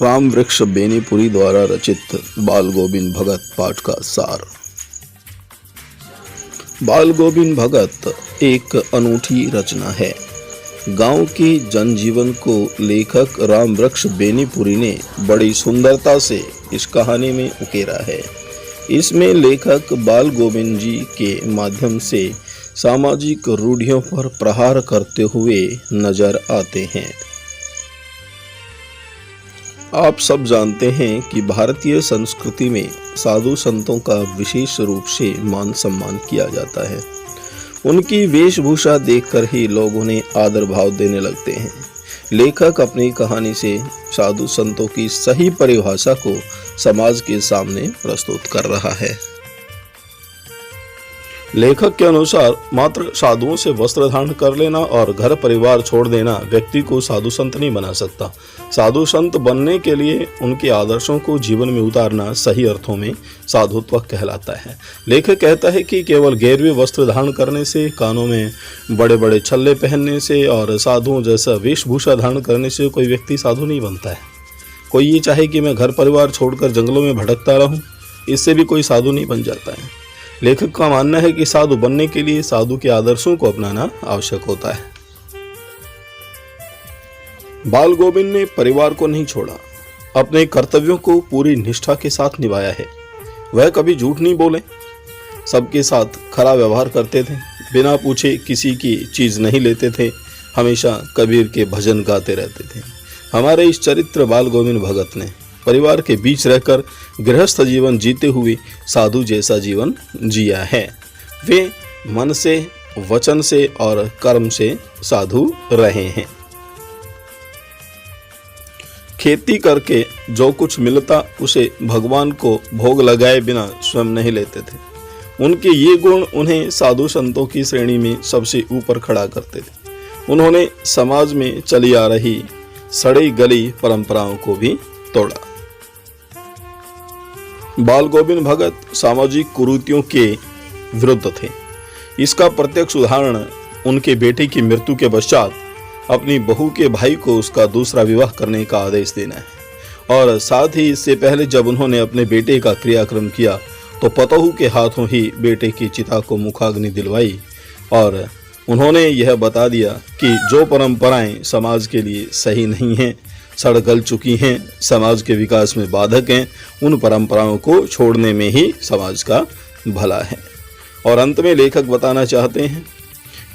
राम वृक्ष बेनीपुरी द्वारा रचित बाल गोविंद भगत पाठ का सार। बाल गोविंद भगत एक अनूठी रचना है। गांव के जनजीवन को लेखक राम वृक्ष बेनीपुरी ने बड़ी सुंदरता से इस कहानी में उकेरा है। इसमें लेखक बाल गोविंद जी के माध्यम से सामाजिक रूढ़ियों पर प्रहार करते हुए नजर आते हैं। आप सब जानते हैं कि भारतीय संस्कृति में साधु संतों का विशेष रूप से मान सम्मान किया जाता है। उनकी वेशभूषा देखकर ही लोग उन्हें आदर भाव देने लगते हैं। लेखक अपनी कहानी से साधु संतों की सही परिभाषा को समाज के सामने प्रस्तुत कर रहा है। लेखक के अनुसार मात्र साधुओं से वस्त्र धारण कर लेना और घर परिवार छोड़ देना व्यक्ति को साधु संत नहीं बना सकता। साधु संत बनने के लिए उनके आदर्शों को जीवन में उतारना सही अर्थों में साधुत्व कहलाता है। लेखक कहता है कि केवल गेरवे वस्त्र धारण करने से, कानों में बड़े बड़े छल्ले पहनने से और साधुओं जैसा वेशभूषा धारण करने से कोई व्यक्ति साधु नहीं बनता है। कोई ये चाहे कि मैं घर परिवार छोड़कर जंगलों में भटकता रहूं, इससे भी कोई साधु नहीं बन जाता है। लेखक का मानना है कि साधु बनने के लिए साधु के आदर्शों को अपनाना आवश्यक होता है। बाल गोविंद ने परिवार को नहीं छोड़ा, अपने कर्तव्यों को पूरी निष्ठा के साथ निभाया है। वह कभी झूठ नहीं बोले, सबके साथ खरा व्यवहार करते थे, बिना पूछे किसी की चीज नहीं लेते थे, हमेशा कबीर के भजन गाते रहते थे। हमारे इस चरित्र बाल गोविंद भगत ने परिवार के बीच रहकर गृहस्थ जीवन जीते हुए साधु जैसा जीवन जिया है। वे मन से, वचन से और कर्म से साधु रहे हैं। खेती करके जो कुछ मिलता उसे भगवान को भोग लगाए बिना स्वयं नहीं लेते थे। उनके ये गुण उन्हें साधु संतों की श्रेणी में सबसे ऊपर खड़ा करते थे। उन्होंने समाज में चली आ रही सड़ी गली परंपराओं को भी तोड़ा। बाल गोविंद भगत सामाजिक कुरीतियों के विरुद्ध थे। इसका प्रत्यक्ष उदाहरण उनके बेटे की मृत्यु के पश्चात अपनी बहू के भाई को उसका दूसरा विवाह करने का आदेश देना है। और साथ ही इससे पहले जब उन्होंने अपने बेटे का क्रियाक्रम किया तो पतोहू के हाथों ही बेटे की चिता को मुखाग्नि दिलवाई और उन्होंने यह बता दिया कि जो परंपराएं समाज के लिए सही नहीं हैं, सड़ गल चुकी हैं, समाज के विकास में बाधक हैं, उन परंपराओं को छोड़ने में ही समाज का भला है। और अंत में लेखक बताना चाहते हैं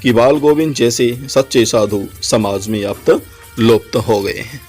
कि बाल गोविंद जैसे सच्चे साधु समाज में अब तक लुप्त हो गए हैं।